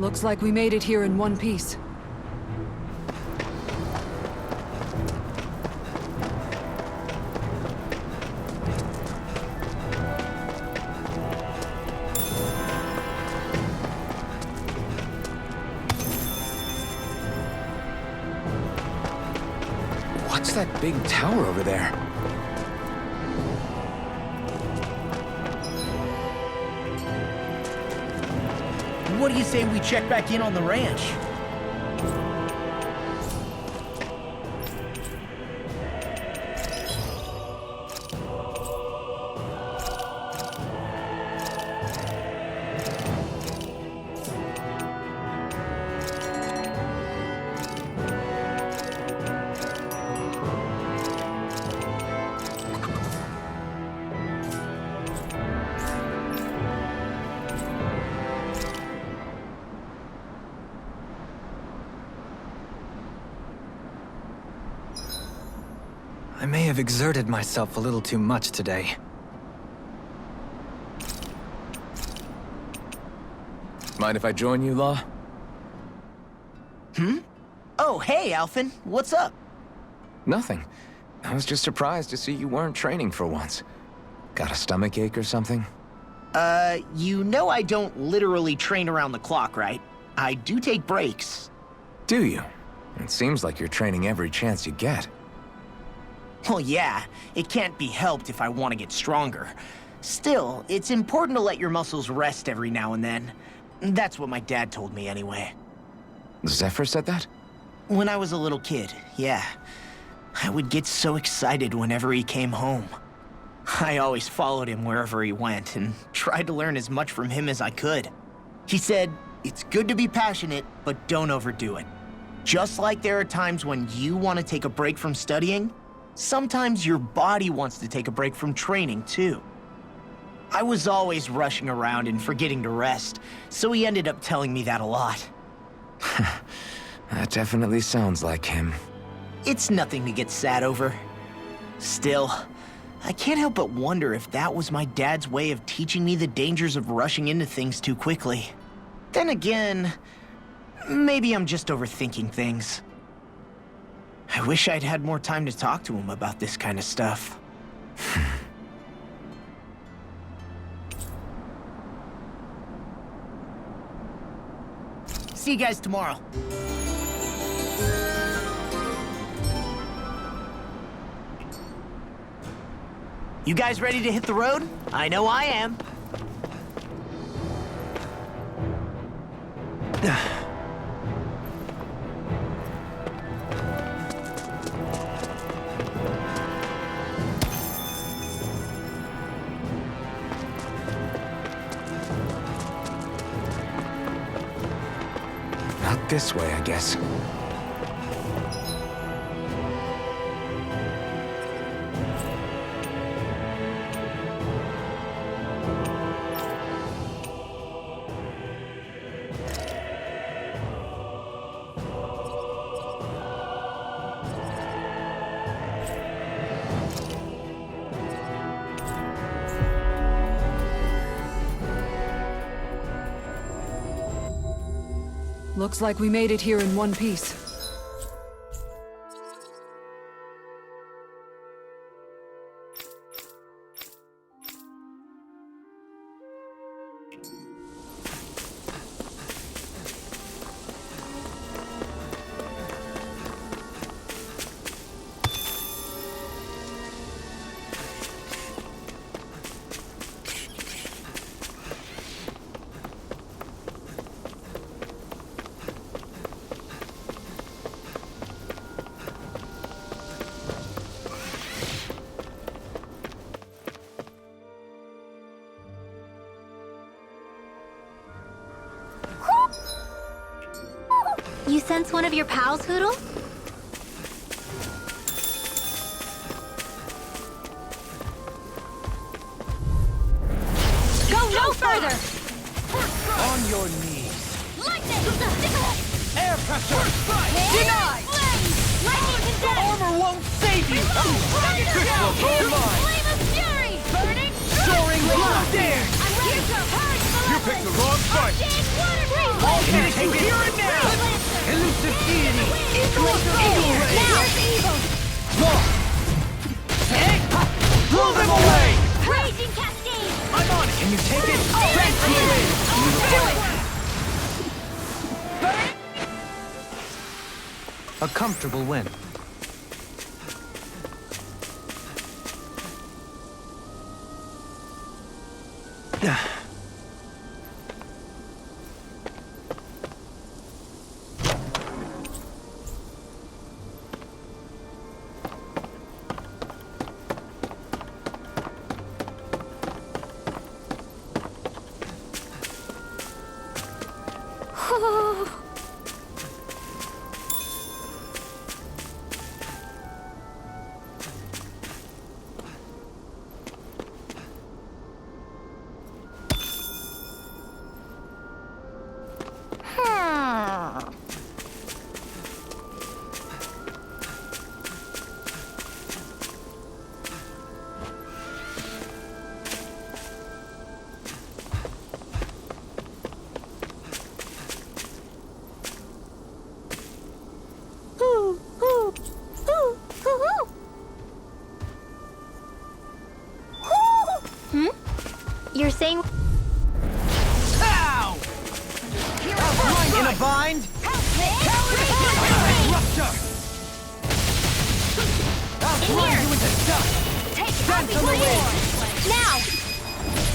Looks like we made it here in one piece. What's that big tower over there? What do you say we check back in on the ranch? I may have exerted myself a little too much today. Mind if I join you, Law? Oh, hey, Alphen. What's up? Nothing. I was just surprised to see you weren't training for once. Got a stomachache or something? You know I don't literally train around the clock, right? I do take breaks. Do you? It seems like you're training every chance you get. Well, yeah, it can't be helped if I want to get stronger. Still, it's important to let your muscles rest every now and then. That's what my dad told me anyway. Zephyr said that? When I was a little kid, yeah. I would get so excited whenever he came home. I always followed him wherever he went and tried to learn as much from him as I could. He said, it's good to be passionate, but don't overdo it. Just like there are times when you want to take a break from studying, sometimes your body wants to take a break from training, too. I was always rushing around and forgetting to rest, so he ended up telling me that a lot. That definitely sounds like him. It's nothing to get sad over. Still, I can't help but wonder if that was my dad's way of teaching me the dangers of rushing into things too quickly. Then again, maybe I'm just overthinking things. I wish I'd had more time to talk to him about this kind of stuff. See you guys tomorrow. You guys ready to hit the road? I know I am. Not this way, I guess. Looks like we made it here in one piece. You sense one of your pals, Hoodle? Go no further! On your knees. Lightning! Air pressure! Denied! Lightning condemned! Armor won't save you! Flame of fury! Burning! Soaring blast! I'm ready to purge the You picked the wrong fight! Water breeze! Can you take it? A comfortable win. You're saying... Ow! In a bind? Rupture! In here! Take happy blade! Now!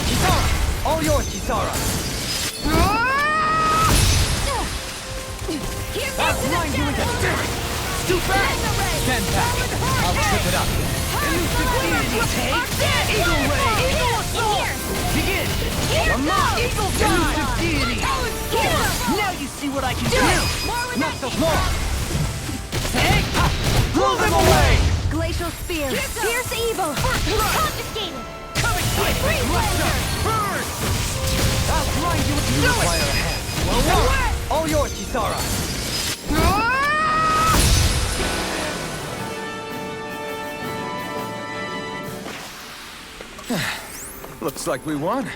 Kisara! All yours, Kisara! Here I'll goes grind you into spirit! Too fast! Stand back! I'll trip it up! Take Eagle Ray! Eagle Assault! Begin! Come on! Eagle dive! Deity! Now you see what I can do! More with Not that so thing. more! Take! Blow them away! Glacial Spear! Pierce Evil! Confiscated! Coming quick! Freeze Laser! Burn! I'll grind you into Do it! require a hand. Well, all yours, Kisara! Looks like we won.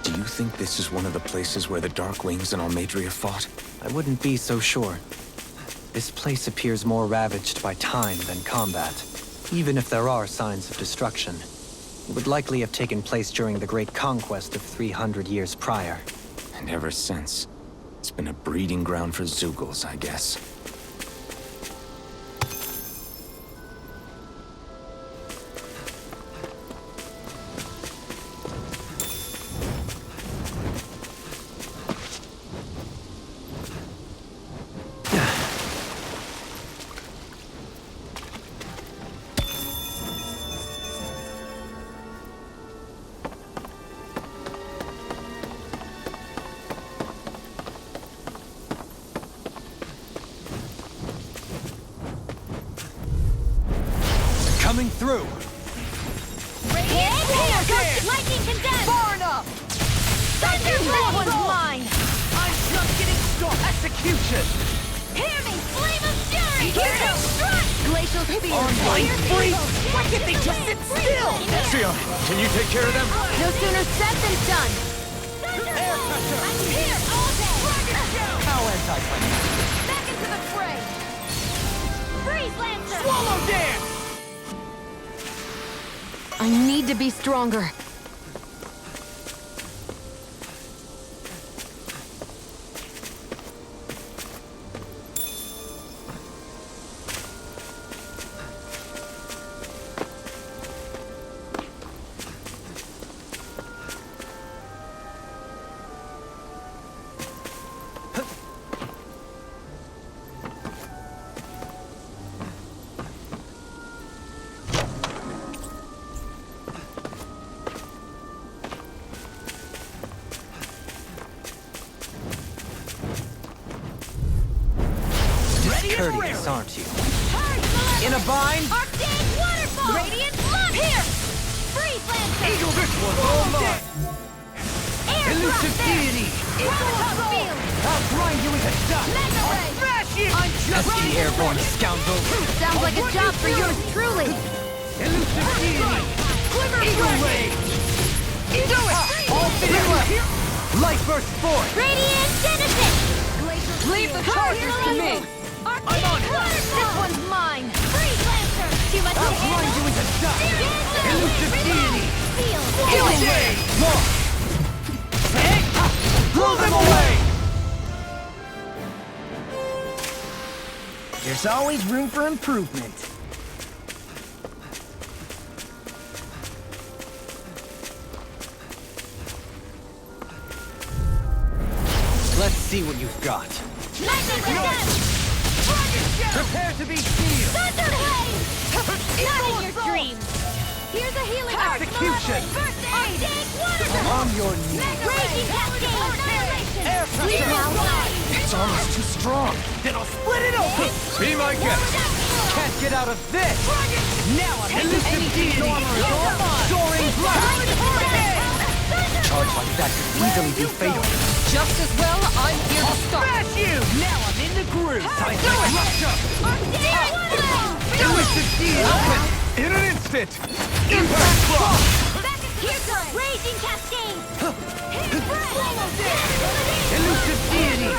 Do you think this is one of the places where the Dark Wings and Almadria fought? I wouldn't be so sure. This place appears more ravaged by time than combat. Even if there are signs of destruction, it would likely have taken place during the Great Conquest of 300 years prior. And ever since, it's been a breeding ground for Zeugles, I guess. Coming through! Lightning condensed! Far enough! Thunder That one's mine! I'm just getting started! Execution! Hear me! Flame of Fury! Here to strike! Glacial Spear! Online freak! Why can't they just sit still? Ezio, can you take care of them? No sooner said than done! Air pressure! I'm here all day! How anti-fighting? Back into the fray! Freeze Lancer! Swallow dance! I need to be stronger. courteous, aren't you? In a bind. Arctic waterfall. Radiant launch. Here. Freeze lancer. Eagle, this one's all mine. Elusive deity. Field. I'll grind you into dust. Mega ray. Smash you. I'm just Pesky airborne scoundrel. Sounds like a job for yours truly. Elusive deity. Eagle ray. Do it. All finish left. Light burst forth. Radiant genesis. Leave the charges to me. I'm on it. This one's mine. Freeze lancer. Too much I'll to grind you handle. into dust. Elusive deity. Field. Eagle ray. Lost. Blow them away. There's always room for improvement. Let's see what you've got. Lightning descent. Prepare to be sealed. Thunder haze. Not in your dreams. Here's a healing arc. Execution. First aid. Arctic waterfall. On your knees. Raging cascade. Annihilation. Air Sleep pressure. now. It's almost too strong. Then I'll split it open. Be my guest. Can't get out of this. Now I'm elusive deity. Soaring blast. Charge like that could easily be fatal. Just as well, I'm here to stop. Smash you. Now I'm in the groove. Seismic rupture. Elusive Elusive deity. Open. In an instant. Impact block. Here's a raging cascade. Elusive deity.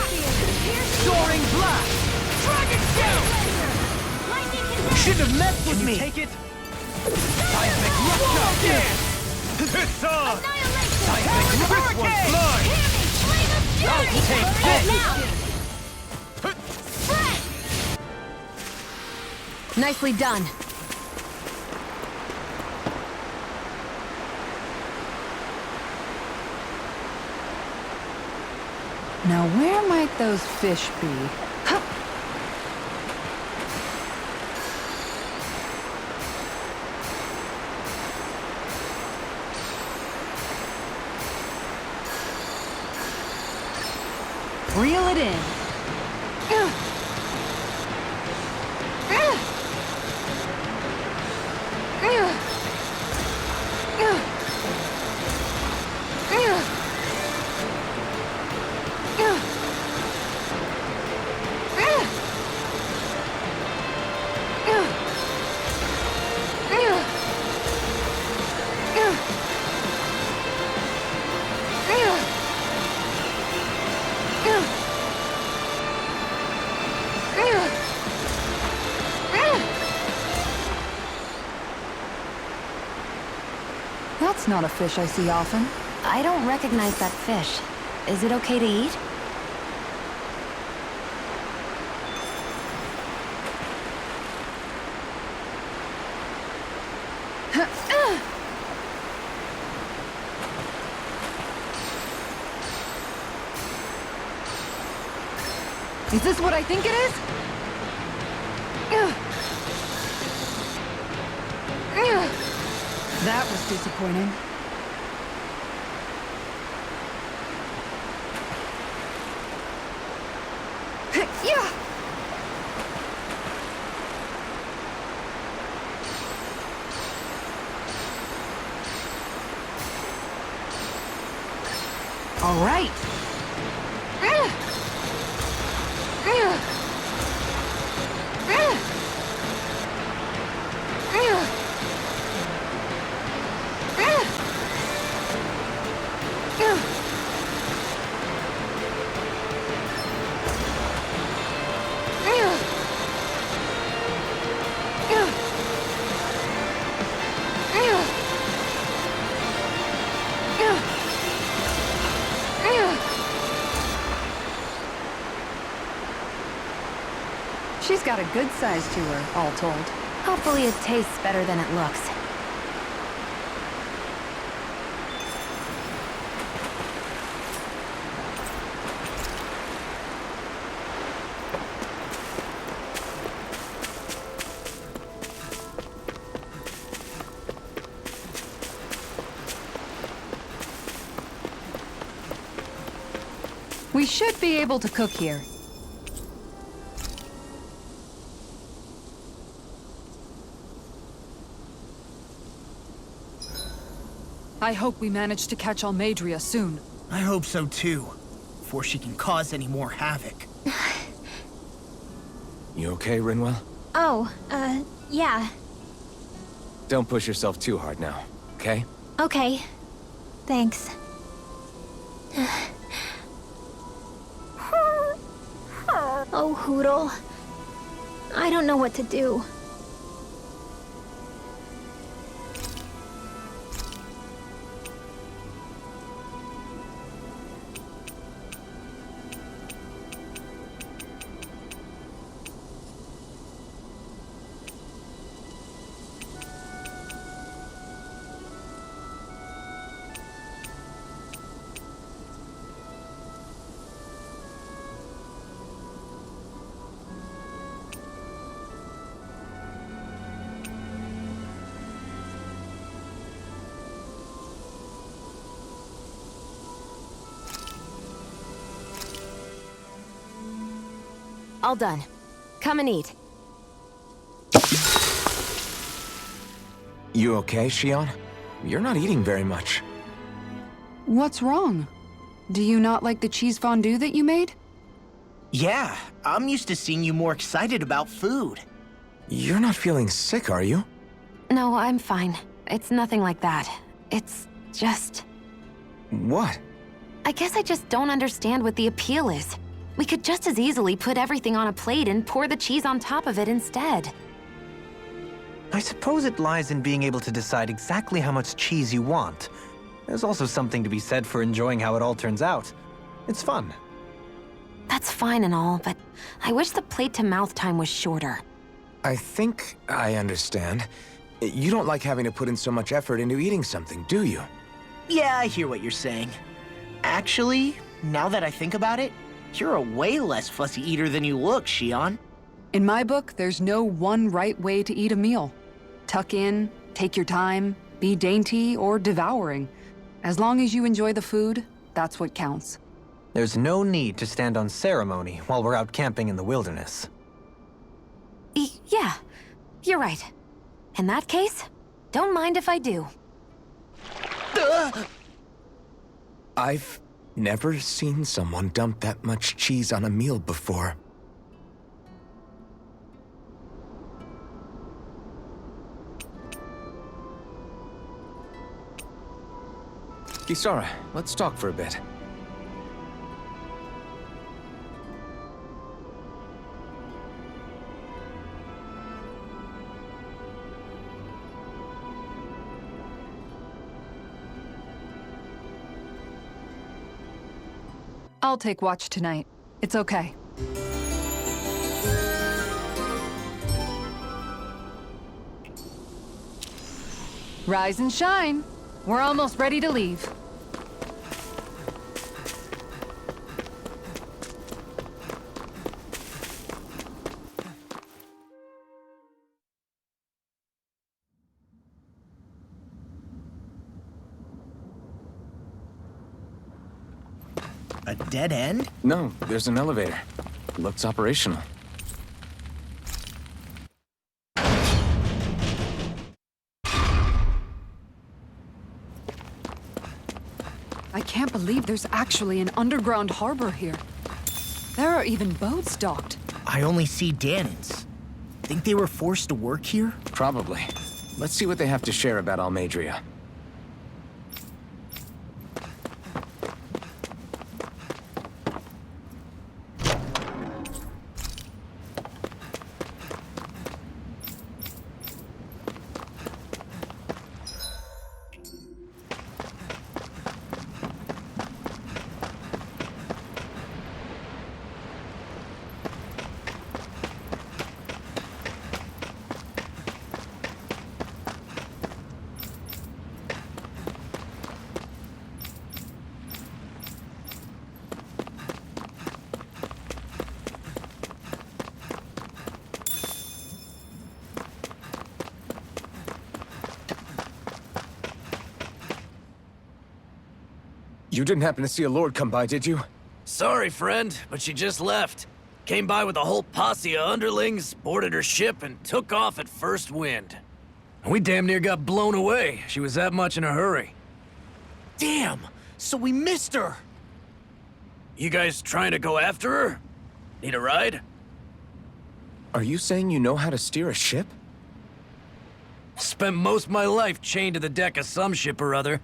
Soaring blast. Dragon shell. Shouldn't have messed with me. Take it. Seismic rupture. It's on. Seismic hurricane. I'll take this. Nicely done. Now where might those fish be? Huh. Reel it in. That's not a fish I see often. I don't recognize that fish. Is it okay to eat? Is this what I think it is? That was disappointing. Yeah. All right. She's got a good size to her, all told. Hopefully it tastes better than it looks. We should be able to cook here. I hope we manage to catch Almadria soon. I hope so too, before she can cause any more havoc. You okay, Rinwell? Oh, yeah. Don't push yourself too hard now, okay? Okay. Thanks. Oh, Hootle. I don't know what to do. All done. Come and eat. You okay, Shion? You're not eating very much. What's wrong? Do you not like the cheese fondue that you made? Yeah, I'm used to seeing you more excited about food. You're not feeling sick, are you? No, I'm fine. It's nothing like that. It's just... What? I guess I just don't understand what the appeal is. We could just as easily put everything on a plate and pour the cheese on top of it instead. I suppose it lies in being able to decide exactly how much cheese you want. There's also something to be said for enjoying how it all turns out. It's fun. That's fine and all, but I wish the plate-to-mouth time was shorter. I think I understand. You don't like having to put in so much effort into eating something, do you? Yeah, I hear what you're saying. Actually, now that I think about it, you're a way less fussy eater than you look, Shion. In my book, there's no one right way to eat a meal. Tuck in, take your time, be dainty or devouring. As long as you enjoy the food, that's what counts. There's no need to stand on ceremony while we're out camping in the wilderness. Yeah, you're right. In that case, don't mind if I do. I've never seen someone dump that much cheese on a meal before. Kisara, let's talk for a bit. I'll take watch tonight. It's okay. Rise and shine. We're almost ready to leave. A dead end? No, there's an elevator. Looks operational. I can't believe there's actually an underground harbor here. There are even boats docked. I only see Danans. Think they were forced to work here? Probably. Let's see what they have to share about Almadria. You didn't happen to see a lord come by, did you? Sorry, friend, but she just left. Came by with a whole posse of underlings, boarded her ship, and took off at first wind. We damn near got blown away. She was that much in a hurry. Damn! So we missed her! You guys trying to go after her? Need a ride? Are you saying you know how to steer a ship? Spent most of my life chained to the deck of some ship or other.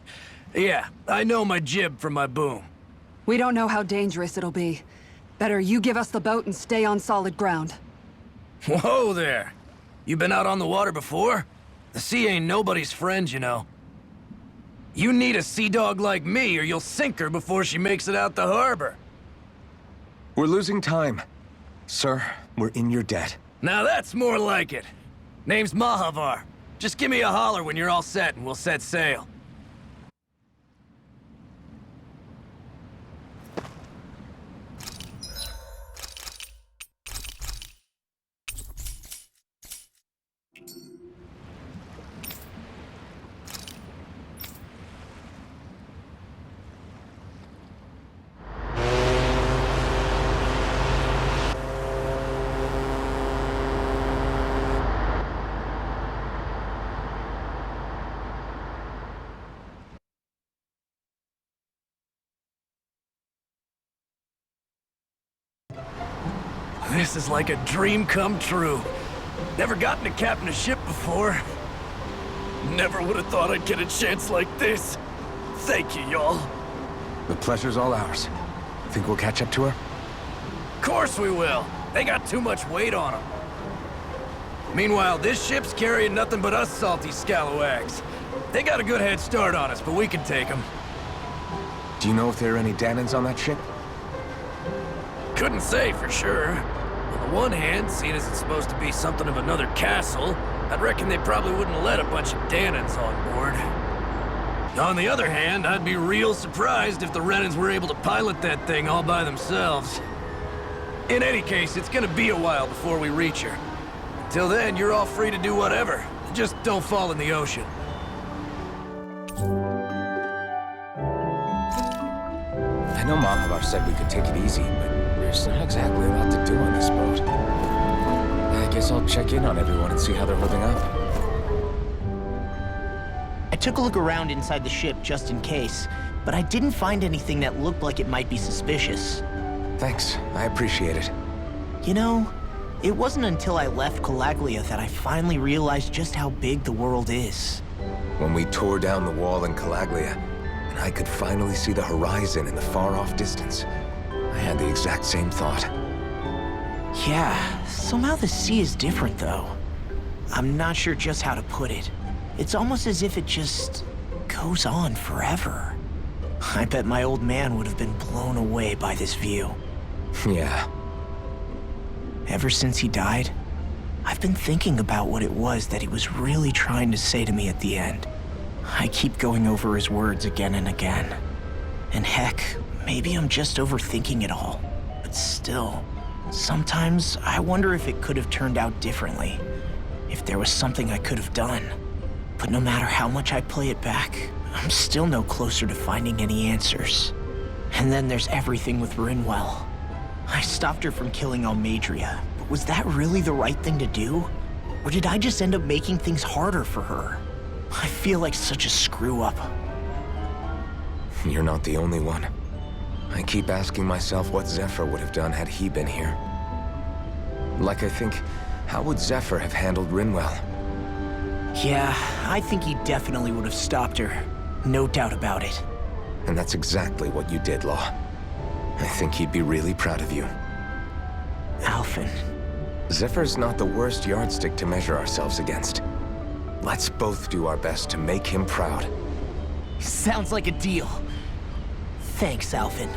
Yeah, I know my jib from my boom. We don't know how dangerous it'll be. Better you give us the boat and stay on solid ground. Whoa there! You been out on the water before? The sea ain't nobody's friend, you know. You need a sea dog like me, or you'll sink her before she makes it out the harbor. We're losing time. Sir, we're in your debt. Now that's more like it. Name's Mahavar. Just give me a holler when you're all set and we'll set sail. This is like a dream come true. Never gotten to captain a ship before. Never would have thought I'd get a chance like this. Thank you, y'all. The pleasure's all ours. Think we'll catch up to her? Course we will. They got too much weight on them. Meanwhile, this ship's carrying nothing but us salty scalawags. They got a good head start on us, but we can take them. Do you know if there are any Danans on that ship? Couldn't say for sure. On the one hand, seeing as it's supposed to be something of another castle, I'd reckon they probably wouldn't let a bunch of Danans on board. On the other hand, I'd be real surprised if the Renans were able to pilot that thing all by themselves. In any case, it's gonna be a while before we reach her. Till then, you're all free to do whatever. Just don't fall in the ocean. I know Mahavar said we could take it easy, but there's not exactly a lot to do on this boat. I guess I'll check in on everyone and see how they're holding up. I took a look around inside the ship just in case, but I didn't find anything that looked like it might be suspicious. Thanks, I appreciate it. You know, it wasn't until I left Calaglia that I finally realized just how big the world is. When we tore down the wall in Calaglia, and I could finally see the horizon in the far-off distance, I had the exact same thought. Yeah, somehow the sea is different though. I'm not sure just how to put it. It's almost as if it just goes on forever. I bet my old man would have been blown away by this view. Yeah. Ever since he died, I've been thinking about what it was that he was really trying to say to me at the end. I keep going over his words again and again. And heck, maybe I'm just overthinking it all. But still, sometimes I wonder if it could have turned out differently. If there was something I could have done. But no matter how much I play it back, I'm still no closer to finding any answers. And then there's everything with Rinwell. I stopped her from killing Almadria, but was that really the right thing to do? Or did I just end up making things harder for her? I feel like such a screw-up. You're not the only one. I keep asking myself what Zephyr would have done had he been here. Like I think, how would Zephyr have handled Rinwell? Yeah, I think he definitely would have stopped her. No doubt about it. And that's exactly what you did, Law. I think he'd be really proud of you. Alphen. Zephyr's not the worst yardstick to measure ourselves against. Let's both do our best to make him proud. Sounds like a deal. Thanks, Alphen.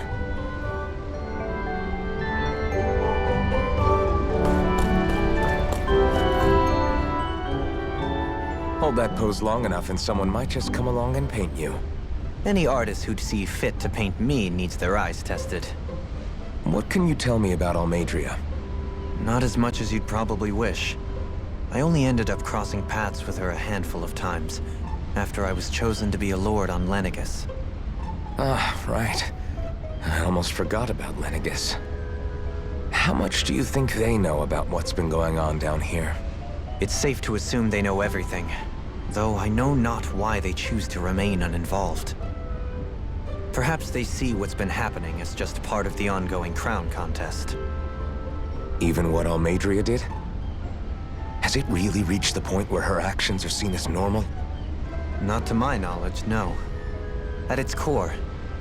Hold that pose long enough and someone might just come along and paint you. Any artist who'd see fit to paint me needs their eyes tested. What can you tell me about Almadria? Not as much as you'd probably wish. I only ended up crossing paths with her a handful of times, after I was chosen to be a lord on Lenegus. Ah, right. I almost forgot about Lenegus. How much do you think they know about what's been going on down here? It's safe to assume they know everything, though I know not why they choose to remain uninvolved. Perhaps they see what's been happening as just part of the ongoing crown contest. Even what Almadria did? Has it really reached the point where her actions are seen as normal? Not to my knowledge, no. At its core,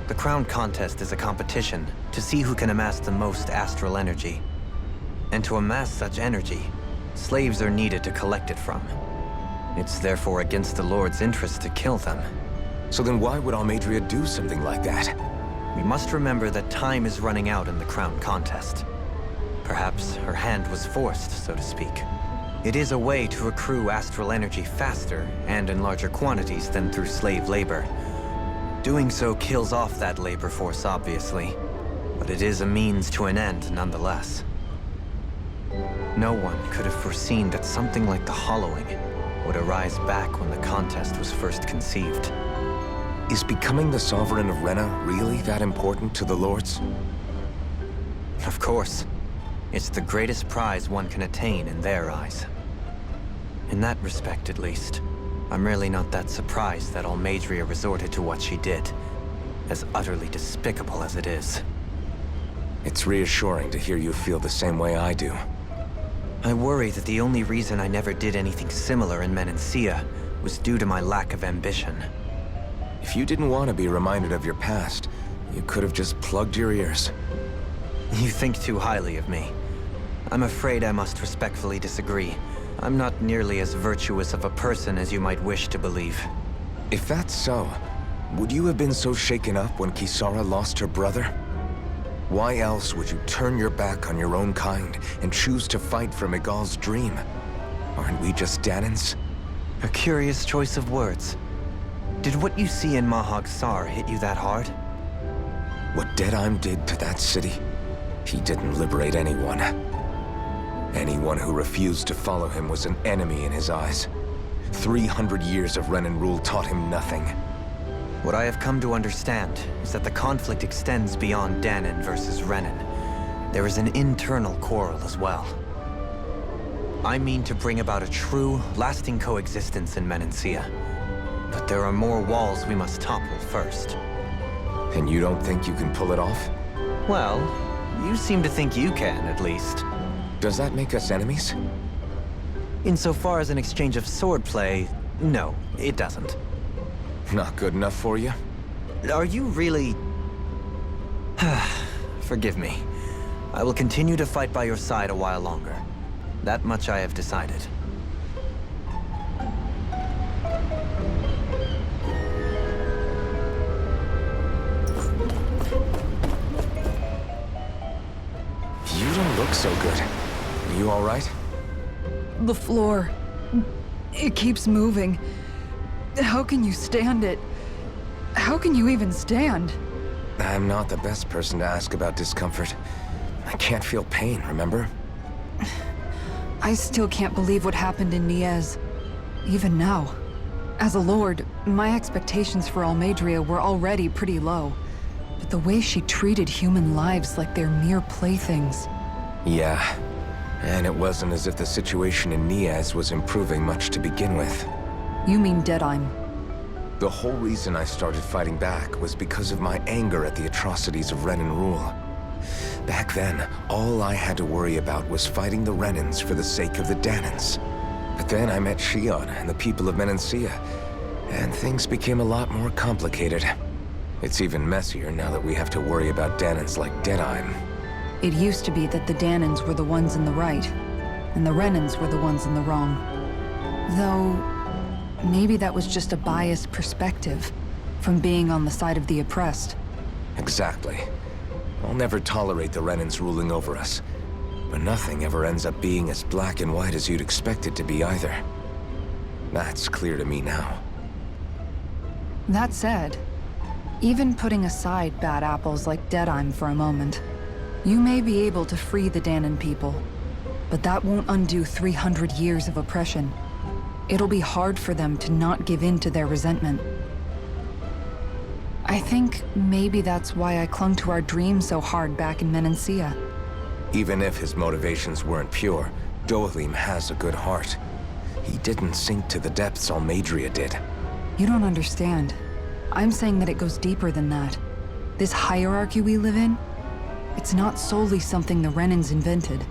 the crown contest is a competition to see who can amass the most astral energy. And to amass such energy, slaves are needed to collect it from. It's therefore against the Lord's interest to kill them. So then why would Almadria do something like that? We must remember that time is running out in the crown contest. Perhaps her hand was forced, so to speak. It is a way to accrue astral energy faster and in larger quantities than through slave labor. Doing so kills off that labor force, obviously, but it is a means to an end nonetheless. No one could have foreseen that something like the Hollowing would arise back when the contest was first conceived. Is becoming the Sovereign of Rena really that important to the Lords? Of course. It's the greatest prize one can attain in their eyes. In that respect, at least, I'm really not that surprised that Almadria resorted to what she did, as utterly despicable as it is. It's reassuring to hear you feel the same way I do. I worry that the only reason I never did anything similar in Menancia was due to my lack of ambition. If you didn't want to be reminded of your past, you could have just plugged your ears. You think too highly of me. I'm afraid I must respectfully disagree. I'm not nearly as virtuous of a person as you might wish to believe. If that's so, would you have been so shaken up when Kisara lost her brother? Why else would you turn your back on your own kind and choose to fight for Miguel's dream? Aren't we just Danans? A curious choice of words. Did what you see in Mahag Sar hit you that hard? What Deadheim did to that city, he didn't liberate anyone. Anyone who refused to follow him was an enemy in his eyes. 300 years of Renan rule taught him nothing. What I have come to understand is that the conflict extends beyond Danan versus Renan. There is an internal quarrel as well. I mean to bring about a true, lasting coexistence in Menancia. But there are more walls we must topple first. And you don't think you can pull it off? Well, you seem to think you can, at least. Does that make us enemies? Insofar as an exchange of swordplay, no, it doesn't. Not good enough for you? Are you really... Forgive me. I will continue to fight by your side a while longer. That much I have decided. You don't look so good. Are you all right? The floor. It keeps moving. How can you stand it? How can you even stand? I'm not the best person to ask about discomfort. I can't feel pain, remember? I still can't believe what happened in Niez. Even now. As a lord, my expectations for Almadria were already pretty low. But the way she treated human lives like they're mere playthings. Yeah. And it wasn't as if the situation in Niez was improving much to begin with. You mean Deadheim? The whole reason I started fighting back was because of my anger at the atrocities of Renan rule. Back then, all I had to worry about was fighting the Renans for the sake of the Danans. But then I met Shion and the people of Menancia, and things became a lot more complicated. It's even messier now that we have to worry about Danans like Deadheim. It used to be that the Danans were the ones in the right, and the Renans were the ones in the wrong. Though, maybe that was just a biased perspective from being on the side of the oppressed. Exactly. I'll never tolerate the Renans ruling over us. But nothing ever ends up being as black and white as you'd expect it to be either. That's clear to me now. That said, even putting aside bad apples like Deadheim for a moment, you may be able to free the Danan people, but that won't undo 300 years of oppression. It'll be hard for them to not give in to their resentment. I think maybe that's why I clung to our dream so hard back in Menancia. Even if his motivations weren't pure, Dohalim has a good heart. He didn't sink to the depths Almadria did. You don't understand. I'm saying that it goes deeper than that. This hierarchy we live in, it's not solely something the Renans invented.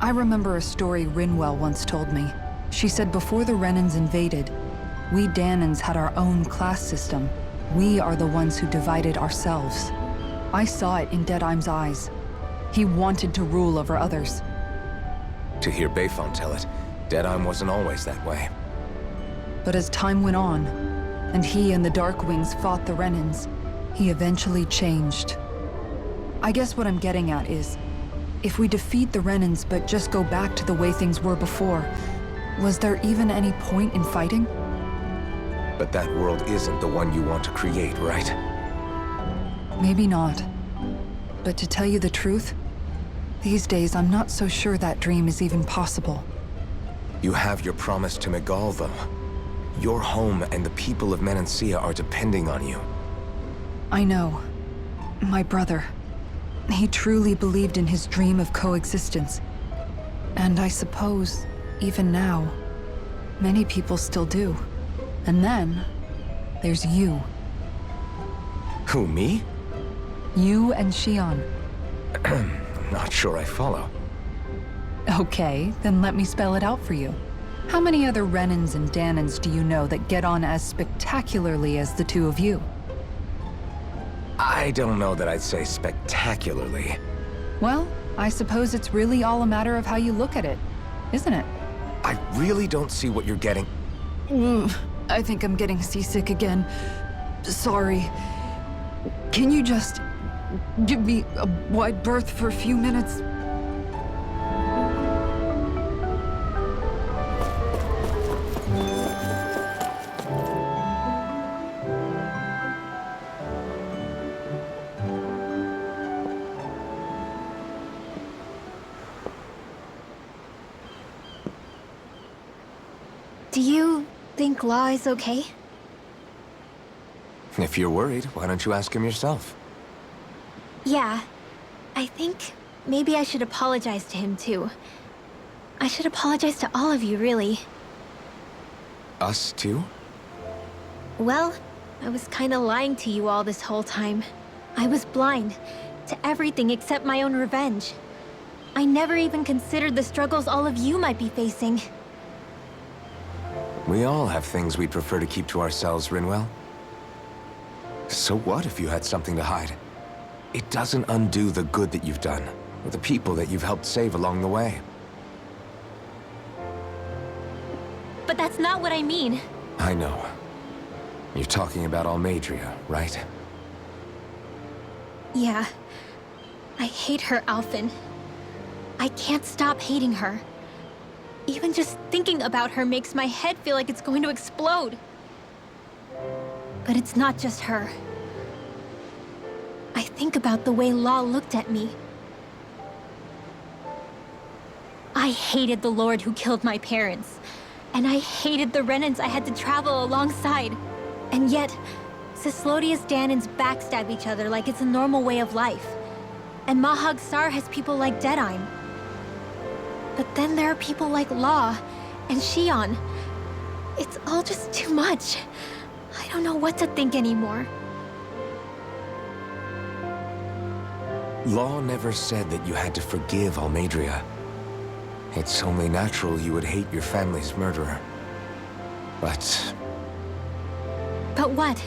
I remember a story Rinwell once told me. She said before the Renans invaded, we Danans had our own class system. We are the ones who divided ourselves. I saw it in Deadeye's eyes. He wanted to rule over others. To hear Bayfon tell it, Deadeye wasn't always that way. But as time went on, and he and the Darkwings fought the Renans, he eventually changed. I guess what I'm getting at is, if we defeat the Renans but just go back to the way things were before, was there even any point in fighting? But that world isn't the one you want to create, right? Maybe not. But to tell you the truth, these days I'm not so sure that dream is even possible. You have your promise to Miguel, though. Your home and the people of Menancia are depending on you. I know. My brother. He truly believed in his dream of coexistence. And I suppose, even now, many people still do. And then, there's you. Who, me? You and Shion. Not sure I follow. Okay, then let me spell it out for you. How many other Renans and Danans do you know that get on as spectacularly as the two of you? I don't know that I'd say spectacularly. Well, I suppose it's really all a matter of how you look at it, isn't it? I really don't see what you're getting. I think I'm getting seasick again. Sorry. Can you just give me a wide berth for a few minutes? Do you think Law is okay? If you're worried, why don't you ask him yourself? Yeah. I think maybe I should apologize to him too. I should apologize to all of you, really. Us too? Well, I was kinda lying to you all this whole time. I was blind to everything except my own revenge. I never even considered the struggles all of you might be facing. We all have things we'd prefer to keep to ourselves, Rinwell. So what if you had something to hide? It doesn't undo the good that you've done, or the people that you've helped save along the way. But that's not what I mean. I know. You're talking about Almadria, right? Yeah. I hate her, Alphen. I can't stop hating her. Even just thinking about her makes my head feel like it's going to explode. But it's not just her. I think about the way Law looked at me. I hated the Lord who killed my parents. And I hated the Renans I had to travel alongside. And yet, Cislodius Danans backstab each other like it's a normal way of life. And Mahag Sar has people like Deadeye. But then there are people like Law and Shion. It's all just too much. I don't know what to think anymore. Law never said that you had to forgive Almadria. It's only natural you would hate your family's murderer. But But what?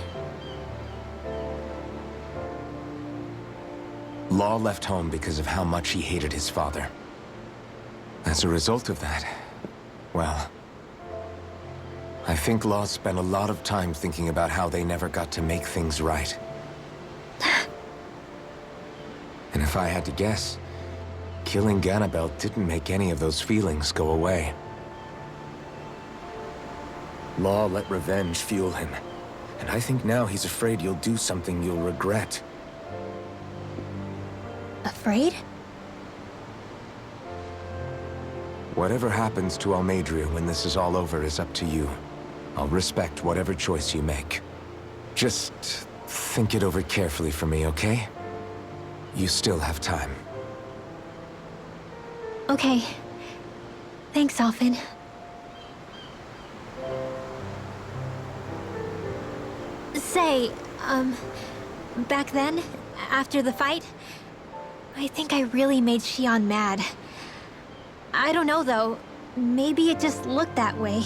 Law left home because of how much he hated his father. As a result of that, well, I think Law spent a lot of time thinking about how they never got to make things right. And if I had to guess, killing Ganabel didn't make any of those feelings go away. Law let revenge fuel him, and I think now he's afraid you'll do something you'll regret. Afraid? Whatever happens to Almadria when this is all over is up to you. I'll respect whatever choice you make. Just think it over carefully for me, okay? You still have time. Okay. Thanks, Alphen. Say, back then, after the fight, I think I really made Xion mad. I don't know though, maybe it just looked that way.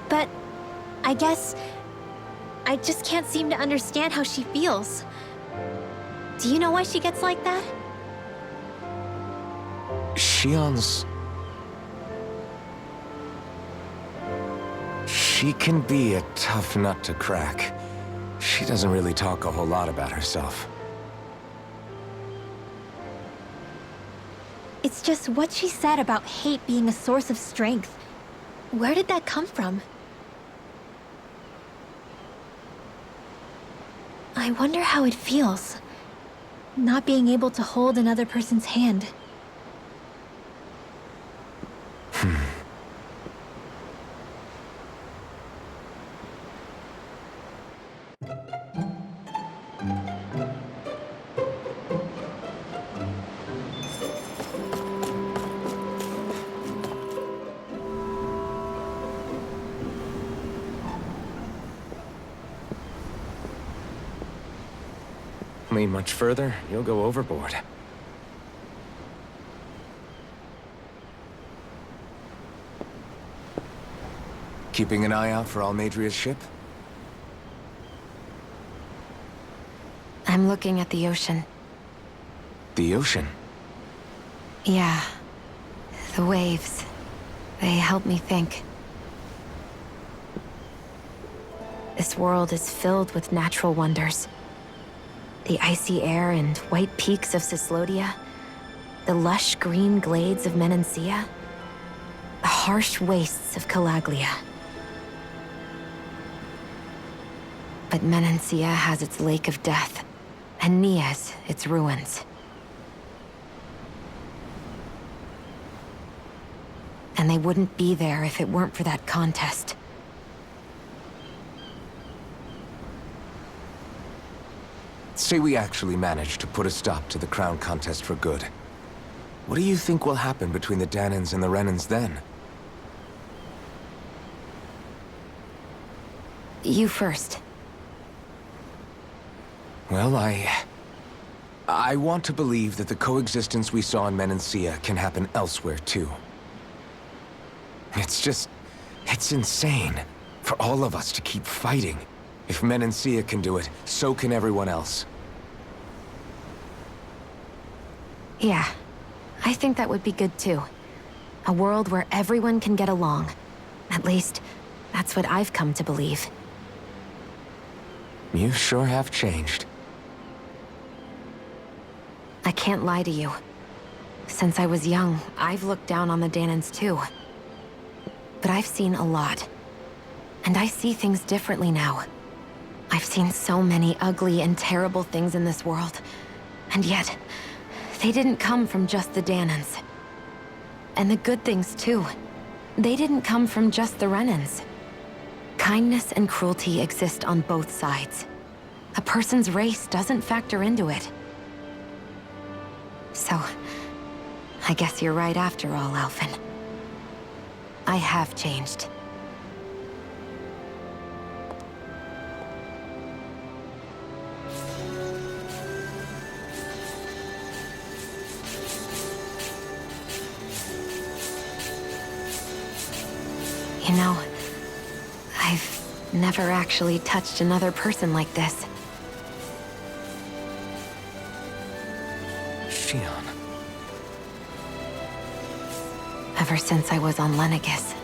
But I guess I just can't seem to understand how she feels. Do you know why she gets like that? Shion's... She can be a tough nut to crack. She doesn't really talk a whole lot about herself. It's just what she said about hate being a source of strength. Where did that come from? I wonder how it feels, not being able to hold another person's hand. Lean much further, you'll go overboard. Keeping an eye out for Almadria's ship? I'm looking at the ocean. The ocean? Yeah. The waves. They help me think. This world is filled with natural wonders. The icy air and white peaks of Cyslodia, the lush green glades of Menancia, the harsh wastes of Calaglia. But Menancia has its Lake of Death, and Nias its ruins. And they wouldn't be there if it weren't for that contest. Say we actually managed to put a stop to the crown contest for good. What do you think will happen between the Danans and the Renans then? You first. Well, I want to believe that the coexistence we saw in Menancia can happen elsewhere, too. It's insane for all of us to keep fighting. If Menancia can do it, so can everyone else. Yeah, I think that would be good too. A world where everyone can get along. At least, that's what I've come to believe. You sure have changed. I can't lie to you. Since I was young, I've looked down on the Danans too. But I've seen a lot. And I see things differently now. I've seen so many ugly and terrible things in this world. And yet, they didn't come from just the Danans. And the good things too. They didn't come from just the Renans. Kindness and cruelty exist on both sides. A person's race doesn't factor into it. So, I guess you're right after all, Alphen. I have changed. You know, I've never actually touched another person like this. Xion. Ever since I was on Lenegis,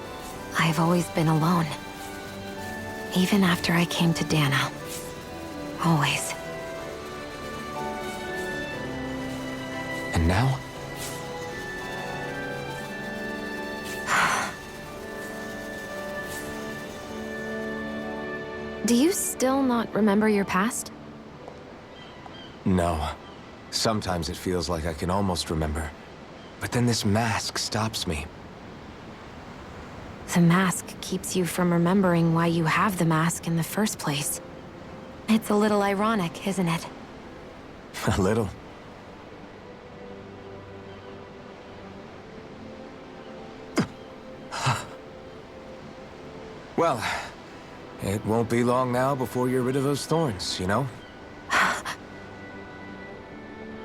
I've always been alone. Even after I came to Dana. Always. And now? Do you still not remember your past? No. Sometimes it feels like I can almost remember. But then this mask stops me. The mask keeps you from remembering why you have the mask in the first place. It's a little ironic, isn't it? A little. Well, it won't be long now before you're rid of those thorns, you know?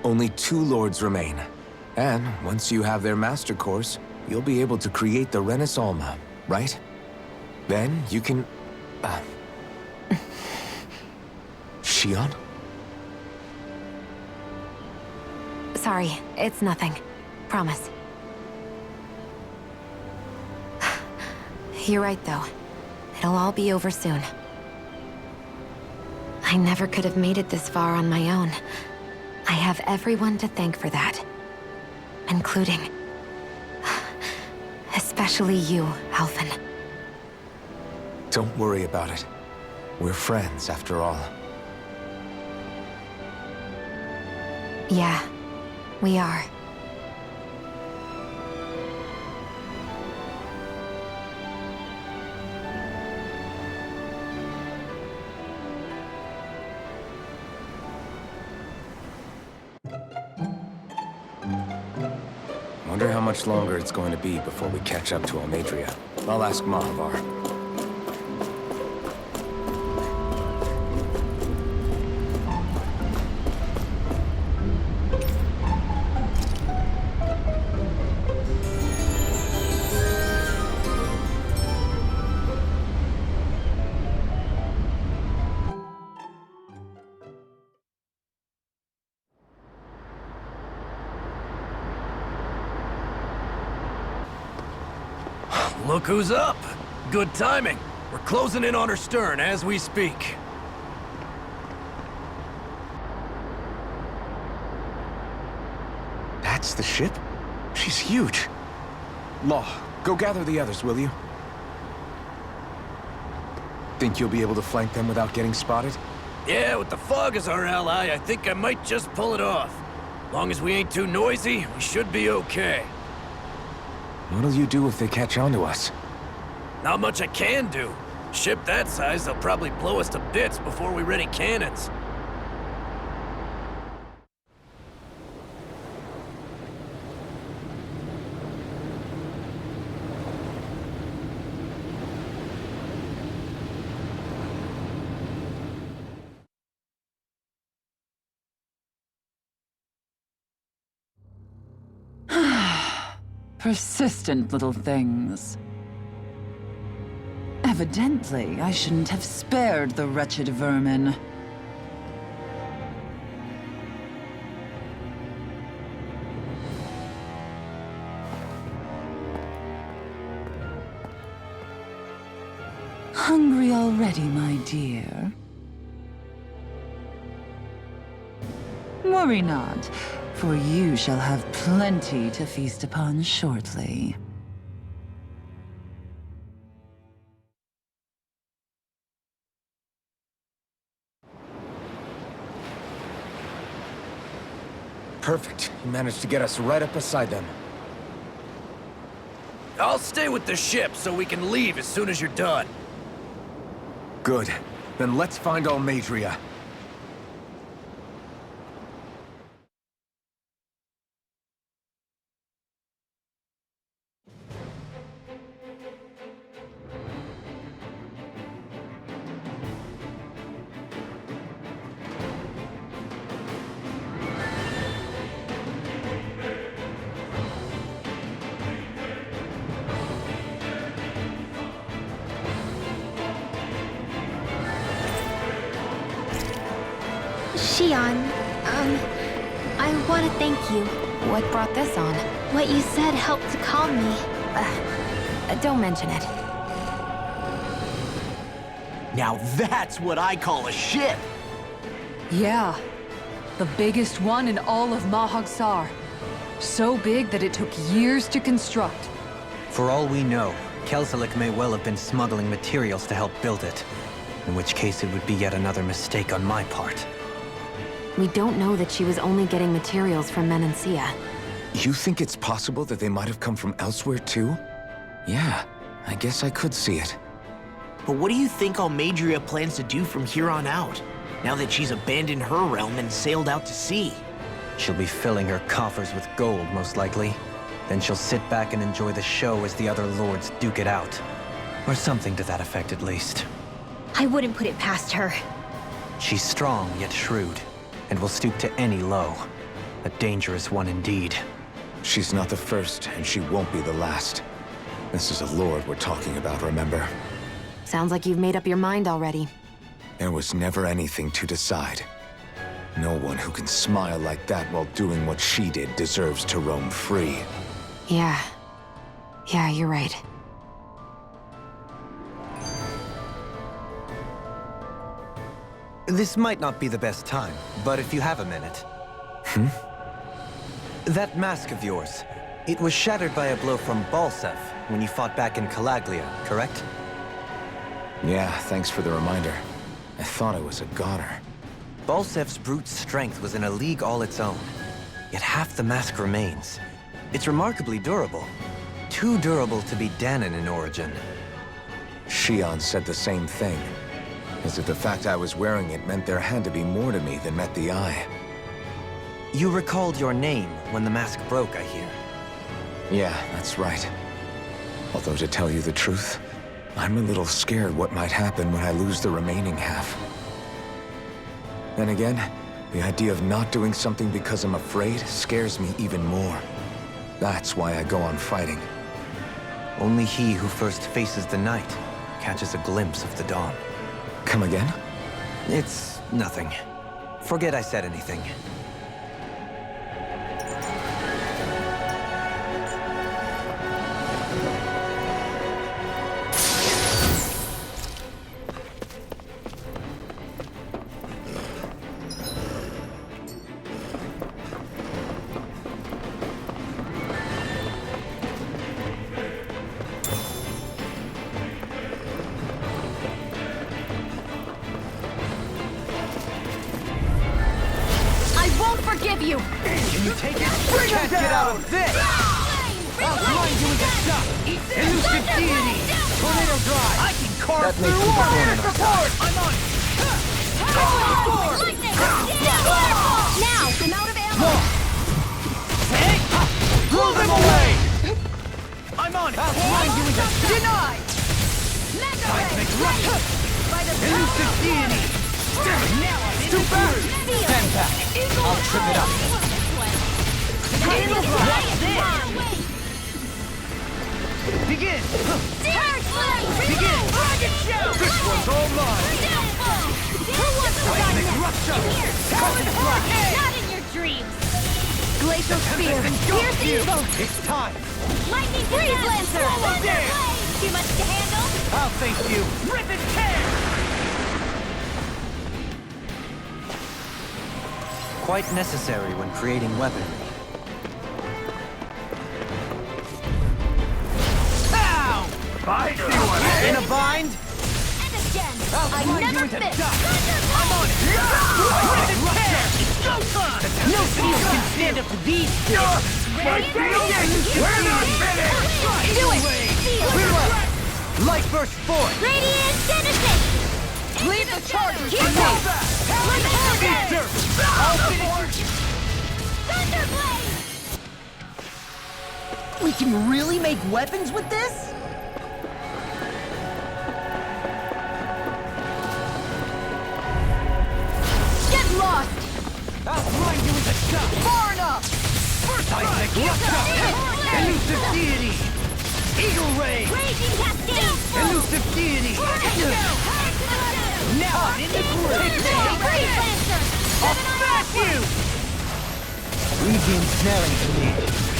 Only 2 lords remain. And once you have their master course, you'll be able to create the Renis Alma, right? Then you can... Shion? Sorry, it's nothing. Promise. You're right, though. It'll all be over soon. I never could have made it this far on my own. I have everyone to thank for that. Including... especially you, Alvin. Don't worry about it. We're friends, after all. Yeah, we are. Wonder how much longer it's going to be before we catch up to Almadria. I'll ask Mahavar. Look who's up! Good timing. We're closing in on her stern as we speak. That's the ship? She's huge. Law, go gather the others, will you? Think you'll be able to flank them without getting spotted? Yeah, with the fog as our ally, I think I might just pull it off. Long as we ain't too noisy, we should be okay. What'll you do if they catch on to us? Not much I can do. Ship that size, they'll probably blow us to bits before we ready cannons. Persistent little things. Evidently, I shouldn't have spared the wretched vermin. Hungry already, my dear? Worry not, for you shall have plenty to feast upon shortly. Perfect. You managed to get us right up beside them. I'll stay with the ship so we can leave as soon as you're done. Good. Then let's find Almadria. Shion, I want to thank you. What brought this on? What you said helped to calm me. Don't mention it. Now that's what I call a ship! Yeah. The biggest one in all of Mahagsar. So big that it took years to construct. For all we know, Kelselik may well have been smuggling materials to help build it. In which case it would be yet another mistake on my part. We don't know that she was only getting materials from Menancia. You think it's possible that they might have come from elsewhere, too? Yeah, I guess I could see it. But what do you think Almadria plans to do from here on out, now that she's abandoned her realm and sailed out to sea? She'll be filling her coffers with gold, most likely. Then she'll sit back and enjoy the show as the other lords duke it out. Or something to that effect, at least. I wouldn't put it past her. She's strong, yet shrewd, and will stoop to any low. A dangerous one indeed. She's not the first, and she won't be the last. This is a lord we're talking about, remember? Sounds like you've made up your mind already. There was never anything to decide. No one who can smile like that while doing what she did deserves to roam free. Yeah. Yeah, you're right. This might not be the best time, but if you have a minute. That mask of yours, it was shattered by a blow from Balsef when you fought back in Calaglia, correct? Yeah, thanks for the reminder. I thought I was a goner. Balsef's brute strength was in a league all its own, yet half the mask remains. It's remarkably durable. Too durable to be Danon in origin. Shion said the same thing. As if the fact I was wearing it meant there had to be more to me than met the eye. You recalled your name when the mask broke, I hear. Yeah, that's right. Although to tell you the truth, I'm a little scared what might happen when I lose the remaining half. Then again, the idea of not doing something because I'm afraid scares me even more. That's why I go on fighting. Only he who first faces the night catches a glimpse of the dawn. Come again? It's nothing. Forget I said anything. Forgive you! Can you take it? Bring can't get out of this! I'll blind you with a shot! Elusive deity! Tornado drive! I can carve through warrior support! I'm on! Now, I'm out of ammo! Hey! Blow them away! I'm on it! I'll blind you with a shot! Denied! Seismic rush! Elusive deity! Now I'm in the groove! Stand back! I'll trip it up! Begin! Begin! Dragon Shout! This one's all mine! Who wants to run Seismic next? Rupture! Here! Talon Flash! Not in your dreams! Glacial Spear! Here's evil! It's time! Lightning Freeze Lancer! Dance! Too much to handle? I'll face you! Rip and tear! Quite necessary when creating weaponry. Ow! I see one! In a bind? And again! I'll I blind you never into miss! dust! I'm on it! Rip and tear! It's go time! No steel can stand up to these two! Ready? We're not finished! Do it! Clear up! Light burst forth! Radiant Denison! Leave the chargers Keep for me! Thunderblade! We can really make weapons with this? Get lost! I'll blind you with a shot! Far enough! Seismic Rupture! Elusive deity! Eagle Ray! Raging Cascade! Elusive deity! Now I'm in the groove! Freeze Lancer! I'll smash you! Legion snaring to me.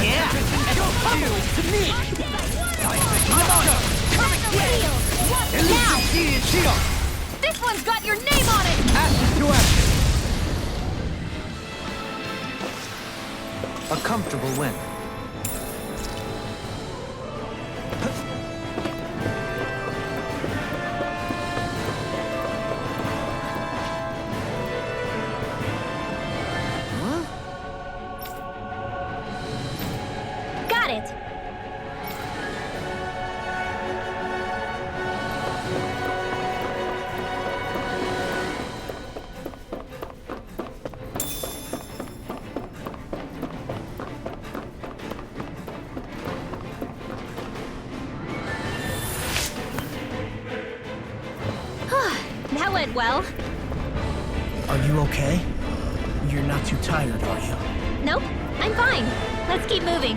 Yeah! Go to me! I'm on it! Come again! Elusive deity! Shield! This one's got your name on it! Ashes to ashes! A comfortable win. Got it! That went well. Are you okay? You're not too tired, are you? Nope, I'm fine. Let's keep moving.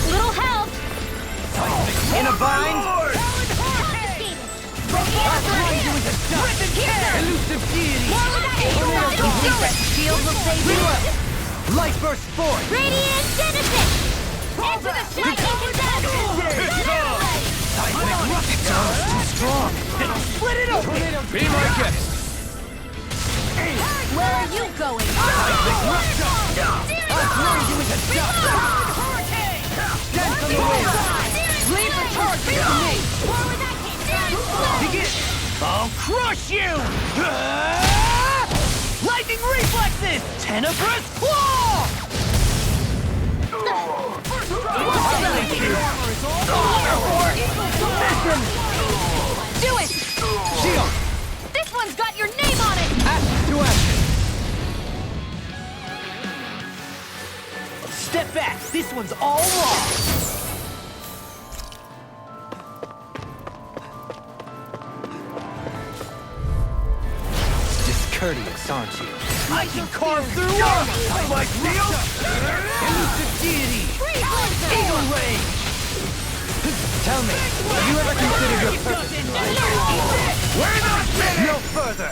Little help! In a bind? Elusive deity! Shield will save you. Light burst forth! Radiant Genesis! Into the lightning contest! Seismic rupture! Too strong! Split it open! Be my guest! Where are you going? Seismic rupture! I'll throw you into dust! Dance on the wind! Leave the charge to me! Begin! I'll crush you! Lightning reflexes! Tenebrous claw! Do it! Shield! This one's got your name on it! Action to action! Step back. This one's all wrong. Discourteous, aren't you? I can carve through armor. Like steel? Elusive deity! Eagle Ray! Tell me, have you ever considered your purpose in life? We're not finished! No further!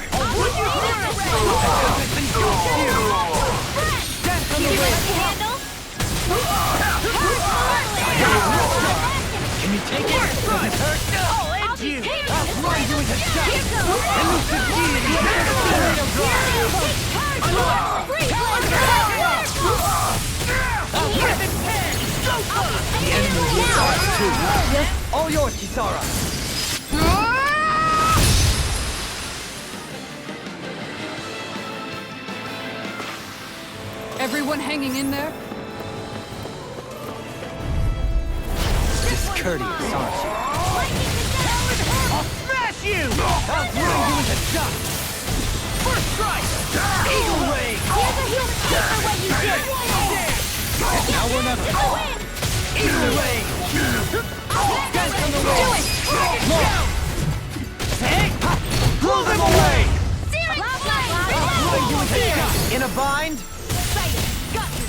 Can you take it? Does it hurt? I'll end you! I'll grind you into dust! Elusive deity! The enemy will die too! All yours, Kisara! Everyone hanging in there? Discourteous, aren't you? I'll smash you! I'll grind you into dust! First strike! Eagle Ray! Here's a human for what you did! Now or never! Eagle Ray! Dance on the wind! Do it! Hey! Blow them away! Grind you into dust! In a bind?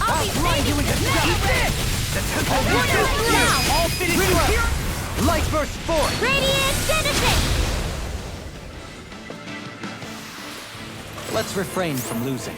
I'll grind you into dust! The temple will you! All finished here! Light burst forth! Radiant Genesis! Let's refrain from losing.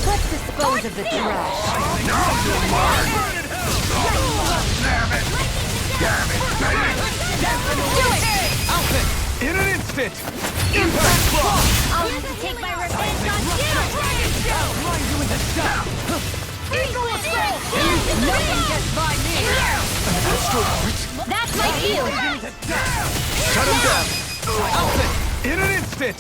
Let's dispose of the trash. In an instant! I'll have to take my revenge on you! Grind you into dust! Nothing gets by me! That's my cue! Shut him down! Outfit! In an instant!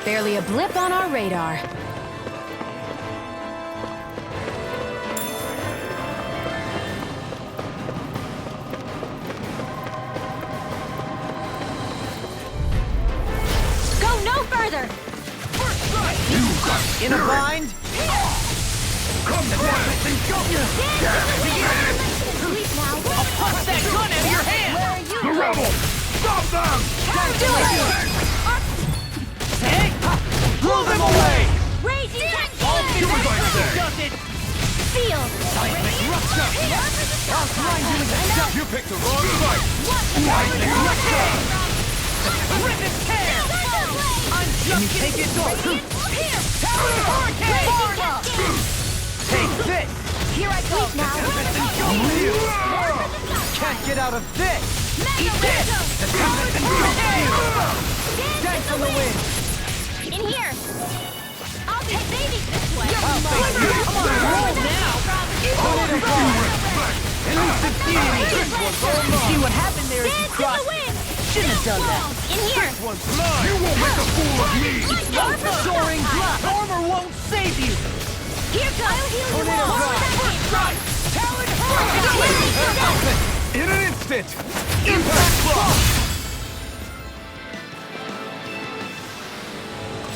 Barely a blip on our radar. Go no further! In a bind? Sleep now. Punch that gun out of your hand! Where are you? The rebels! Stop them! Do it! Hey! Blow them away! Raging All finished say. does it! Sealed! Seismic rupture! I'll grind you into dust! You picked the wrong fight! Seismic rupture! Rip and tear! Can you take it? Take this! Here I go! Now! Can't get out of this! Eat this! Dance on the wind! In here! I'll take babies this way! Come on, roll now! See what happened there as you crossed it. Shouldn't have done that. In here! You won't make a fool of me! Soaring drop! Armor won't save you! Here comes! I'll heal you all! Strike! Talon In an instant! Impact block!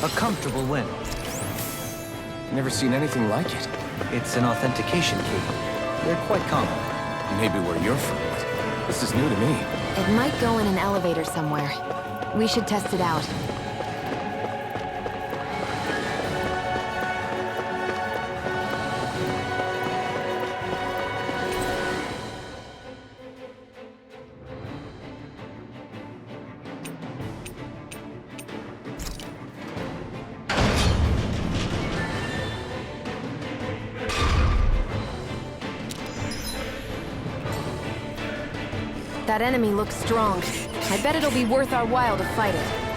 A comfortable win. Never seen anything like it. It's an authentication key. They're quite common. Maybe where you're from, but this is new to me. It might go in an elevator somewhere. We should test it out. That enemy looks strong. I bet it'll be worth our while to fight it.